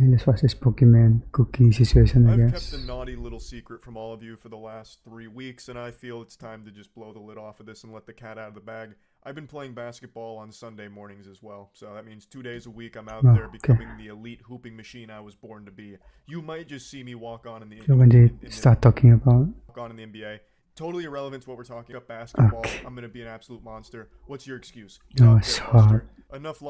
And this was this Pokimane cookie situation, I I've guess. kept a naughty little secret from all of you for the last 3 weeks, and I feel it's time to just blow the lid off of this and let the cat out of the bag. I've been playing basketball on Sunday mornings as well, so that means 2 days a week I'm out there Oh, okay. becoming the elite hooping machine I was born to be. You might just see me walk on in the So when they start talking about, NBA. Totally irrelevant to what we're talking about basketball. okay, I'm gonna be an absolute monster. What's your excuse? Get no, out it's there, hard. Buster. Enough.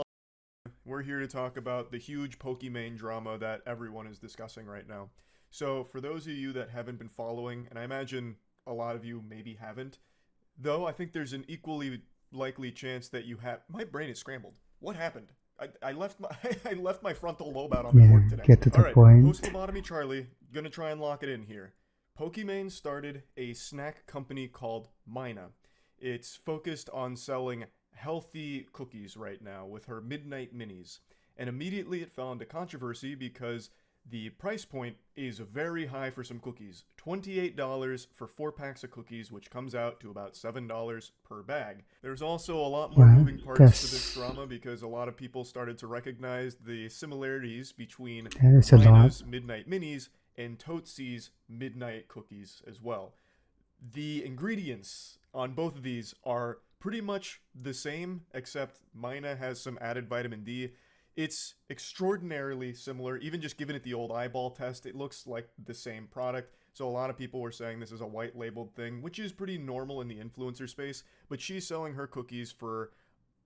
We're here to talk about the huge Pokimane drama that everyone is discussing right now. So, for those of you that haven't been following, and I imagine a lot of you maybe haven't, though I think there's an equally likely chance that you have. My brain is scrambled. What happened? I left my I left my frontal lobe out on the Yeah, court today. get to All the right, post point. lobotomy Charlie. Gonna try and lock it in here. Pokimane started a snack company called Mina. It's focused on selling healthy cookies right now with her Midnight Minis. And immediately it fell into controversy because the price point is very high for some cookies. $28 for 4 packs of cookies, which comes out to about $7 per bag. There's also a lot more Well, moving parts to this that's drama because a lot of people started to recognize the similarities between that is a lot. Mina's Midnight Minis and Totesi's Midnight Cookies as well. The ingredients on both of these are pretty much the same, except Mina has some added vitamin D. It's extraordinarily similar. Even just giving it the old eyeball test, it looks like the same product. So a lot of people were saying this is a white labeled thing, which is pretty normal in the influencer space. But she's selling her cookies for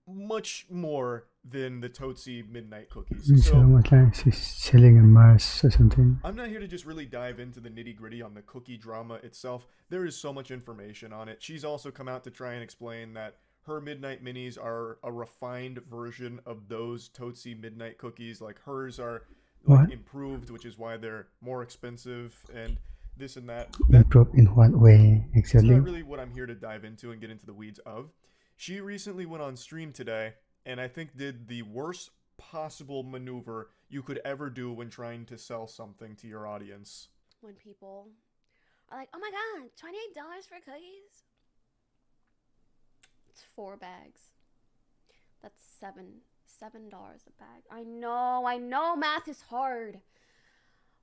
much more than the Totsi Midnight cookies. So So what, like she's selling a Mars or something. I'm not here to just really dive into the nitty gritty on the cookie drama itself. There is so much information on it. She's also come out to try and explain that her Midnight Minis are a refined version of those Totsi Midnight cookies. Like hers are like What? improved, which is why they're more expensive and this and that. Improve in what way, That's not actually? really what I'm here to dive into and get into the weeds of. She recently went on stream today and I think did the worst possible maneuver you could ever do when trying to sell something to your audience. When people are like, oh my god, $28 for cookies? It's 4 bags. That's $7 a bag. I know math is hard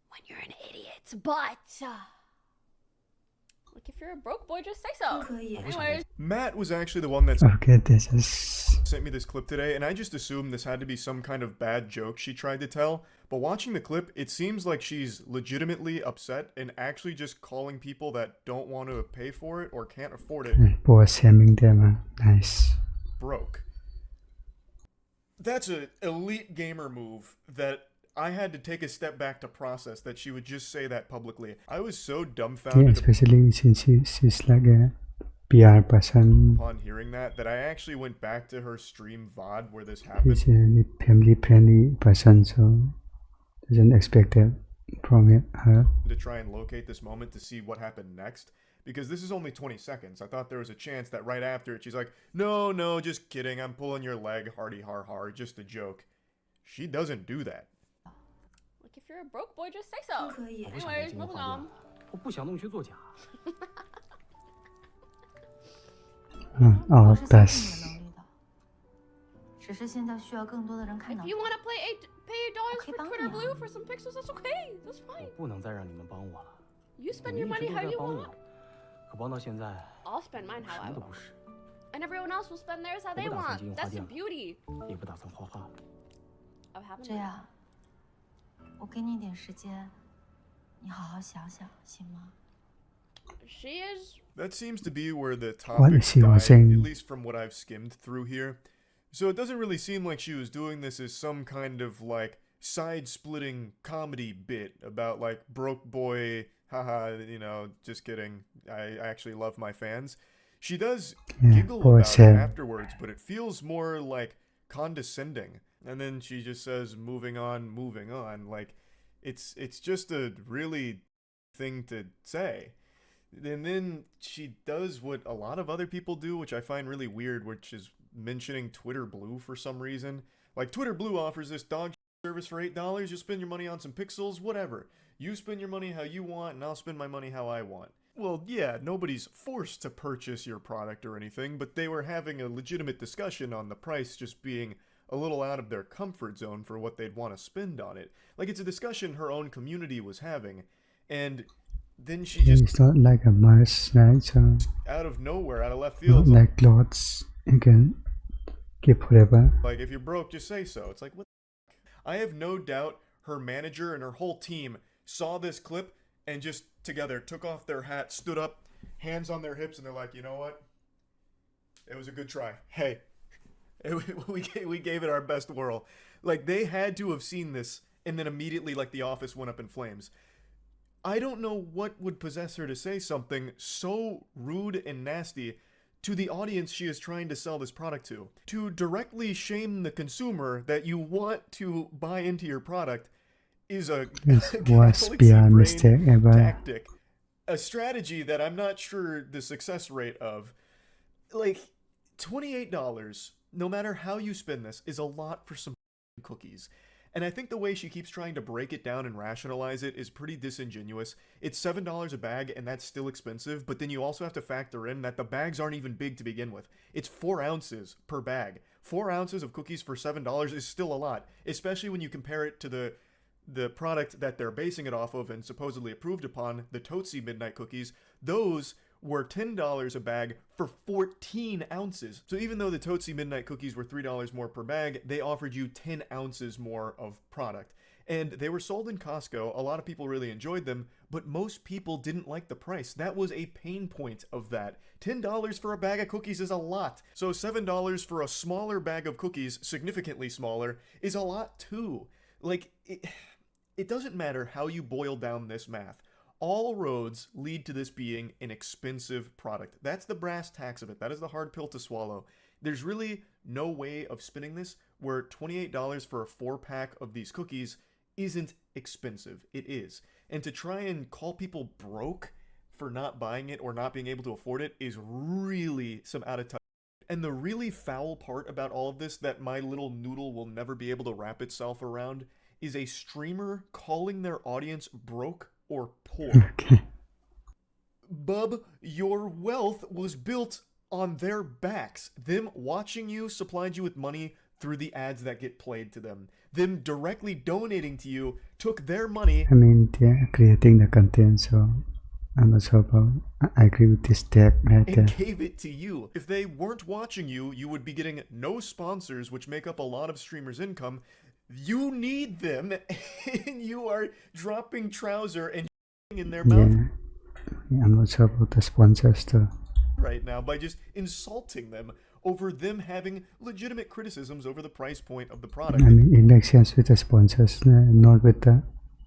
when you're an idiot, but like if you're a broke boy, just say so. Anyways, Matt was actually the one that Okay, this is sent me this clip today, and I just assumed this had to be some kind of bad joke she tried to tell. But watching the clip, it seems like she's legitimately upset and actually just calling people that don't want to pay for it or can't afford it poor shaming them. Nice. broke. That's an elite gamer move that I had to take a step back to process that she would just say that publicly. I was so Yeah, dumbfounded especially since she's like a PR person. upon hearing that I actually went back to her stream VOD where this happened She's a family friendly person, so doesn't expect that from her. to try and locate this moment to see what happened next. Because this is only 20 seconds. I thought there was a chance that right after it, she's like, no, just kidding. I'm pulling your leg, hardy har har, just a joke. She doesn't do that. like if you're a broke boy, just say so. Anyways, moving on. 我不想弄虚作假。Oh, 我是相 that's 信你的能力的，只是现在需要更多的人看 If 到 you 它。 want to pay $8 Okay, for bang Twitter ya. Blue for some pixels, that's okay. That's 我 fine. 不能再让你们帮我了， You 你 spend 们 your 一 money 直都 how 在 you 帮 want. 我，可帮到现在 I'll spend mine how 什 I 么都 want. 不是， And everyone else will spend theirs how they 我不打算继续 want. 花 That's the 店了， beauty 也不打算画画了。 of having 这样，我给你点时间，你好好想想，行吗？ She is. That seems to be where the What topic is she died, saying? at least from what I've skimmed through here. So it doesn't really seem like she was doing this as some kind of like side-splitting comedy bit about like broke boy, haha, just kidding. I actually love my fans. She does Yeah, giggle poor about it Sam. afterwards, but it feels more like condescending. And then she just says, moving on. Like, it's just a really thing to say. And then she does what a lot of other people do, which I find really weird, which is mentioning Twitter Blue for some reason. Like, Twitter Blue offers this dog service for $8. You spend your money on some pixels, whatever. You spend your money how you want, and I'll spend my money how I want. Well, yeah, nobody's forced to purchase your product or anything, but they were having a legitimate discussion on the price just being a little out of their comfort zone for what they'd want to spend on it. Like, it's a discussion her own community was having, and then she just, It's not like a merch, right? So out of nowhere, out of left not field, like clothes you can keep forever. like, if you're broke, just say so. It's like, what the heck? I have no doubt her manager and her whole team saw this clip and just together took off their hat, stood up, hands on their hips, and they're like, you know what? It was a good try. Hey, we gave it our best whirl. Like, they had to have seen this, and then immediately, like, the office went up in flames. I don't know what would possess her to say something so rude and nasty to the audience she is trying to sell this product to. To directly shame the consumer that you want to buy into your product is a It's worst PR mistake ever. tactic. A strategy that I'm not sure the success rate of. Like, $28, no matter how you spend this, is a lot for some cookies. And I think the way she keeps trying to break it down and rationalize it is pretty disingenuous. It's $7 a bag, and that's still expensive, but then you also have to factor in that the bags aren't even big to begin with. It's 4 ounces per bag. 4 ounces of cookies for $7 is still a lot, especially when you compare it to the product that they're basing it off of and supposedly approved upon, the Totsi Midnight Cookies. Those were $10 a bag for 14 ounces. So even though the Totsi Midnight Cookies were $3 more per bag, they offered you 10 ounces more of product. And they were sold in Costco. A lot of people really enjoyed them, but most people didn't like the price. That was a pain point of that. $10 for a bag of cookies is a lot. So $7 for a smaller bag of cookies, significantly smaller, is a lot too. Like, it doesn't matter how you boil down this math. All roads lead to this being an expensive product. That's the brass tacks of it. That is the hard pill to swallow. There's really no way of spinning this where $28 for a 4-pack of these cookies isn't expensive. It is. And to try and call people broke for not buying it or not being able to afford it is really some out of touch. And the really foul part about all of this that my little noodle will never be able to wrap itself around is a streamer calling their audience broke or poor. Okay. Bub, your wealth was built on their backs. Them watching you supplied you with money through the ads that get played to them. Them directly donating to you took their money. I mean, they're creating the content, so I'm also about. I agree with this tag right there. And gave it to you. If they weren't watching you, you would be getting no sponsors, which make up a lot of streamers' income. You need them, and you are dropping trouser and in their mouth. Yeah, I'm not sure about the sponsors too. Right now by just insulting them over them having legitimate criticisms over the price point of the product. I mean, it makes sense with the sponsors, not with the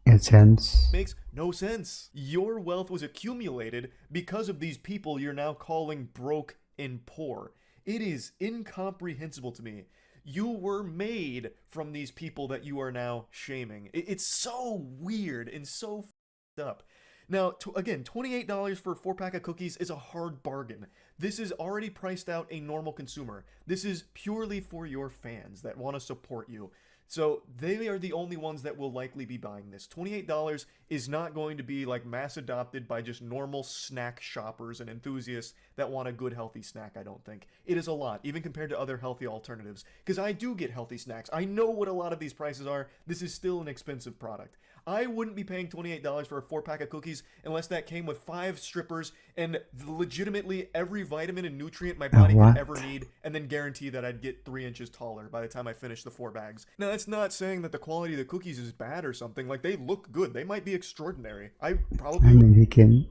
AdSense. Makes no sense. Your wealth was accumulated because of these people you're now calling broke and poor. It is incomprehensible to me. You were made from these people that you are now shaming. It's so weird and so f***ed up. Now, again, $28 for a 4-pack of cookies is a hard bargain. This is already priced out a normal consumer. This is purely for your fans that want to support you. So they are the only ones that will likely be buying this. $28 is not going to be like mass adopted by just normal snack shoppers and enthusiasts that want a good healthy snack, I don't think. It is a lot, even compared to other healthy alternatives. Because I do get healthy snacks. I know what a lot of these prices are. This is still an expensive product. I wouldn't be paying $28 for a 4-pack of cookies unless that came with 5 strippers and legitimately every vitamin and nutrient my body could ever need, and then guarantee that I'd get 3 inches taller by the time I finish the 4 bags. Now, that's not saying that the quality of the cookies is bad or something. Like, they look good. They might be extraordinary. I mean, he can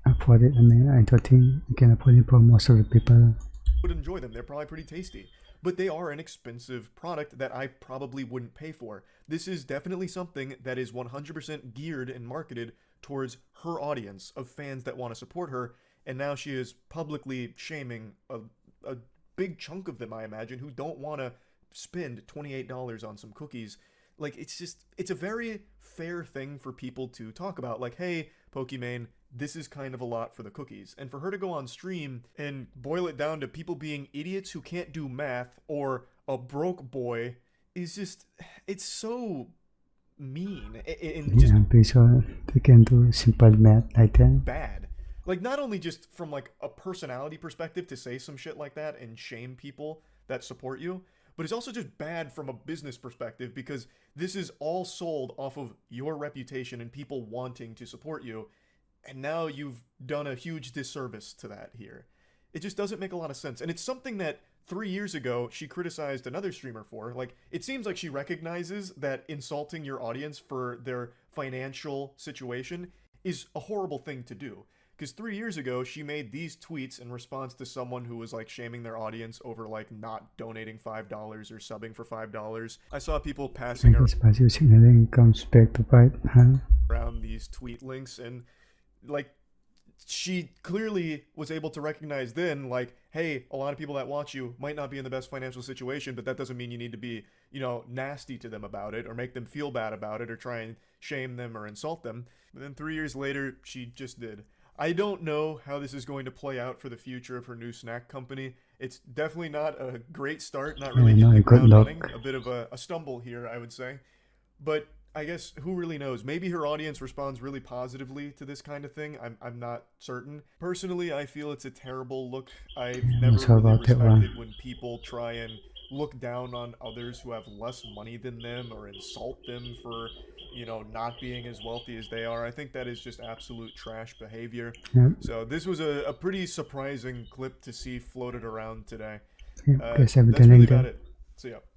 afford it. I mean, I don't think he can afford it for most of the people. Would enjoy them. They're probably pretty tasty. But they are an expensive product that I probably wouldn't pay for. This is definitely something that is 100% geared and marketed towards her audience of fans that want to support her, and now she is publicly shaming a big chunk of them, I imagine, who don't want to spend $28 on some cookies. Like, it's a very fair thing for people to talk about. Like, hey, Pokimane, this is kind of a lot for the cookies. And for her to go on stream and boil it down to people being idiots who can't do math or a broke boy is just, it's so mean and just I'm pretty sure they can do simple math like that. bad. Like, not only just from like a personality perspective to say some shit like that and shame people that support you, but it's also just bad from a business perspective because this is all sold off of your reputation and people wanting to support you. And now you've done a huge disservice to that here. It just doesn't make a lot of sense. And it's something that 3 years ago she criticized another streamer for. Like, it seems like she recognizes that insulting your audience for their financial situation is a horrible thing to do. Because 3 years ago, she made these tweets in response to someone who was like shaming their audience over like not donating $5 or subbing for $5. I saw people passing Maybe passive signaling comes back to bite her. around these tweet links, and like she clearly was able to recognize then, like, hey, a lot of people that watch you might not be in the best financial situation, but that doesn't mean you need to be, you know, nasty to them about it or make them feel bad about it or try and shame them or insult them. But then 3 years later, she just did. I don't know how this is going to play out for the future of her new snack company. It's definitely not a great start, not really hitting the ground running. A bit of a stumble here, I would say. But I guess who really knows? Maybe her audience responds really positively to this kind of thing. I'm not certain. Personally, I feel it's a terrible look. I've never really respected when people try and look down on others who have less money than them or insult them for, you know, not being as wealthy as they are. I think that is just absolute trash behavior. Yeah. So this was a pretty surprising clip to see floated around today. Yeah, That's really about it. So yeah.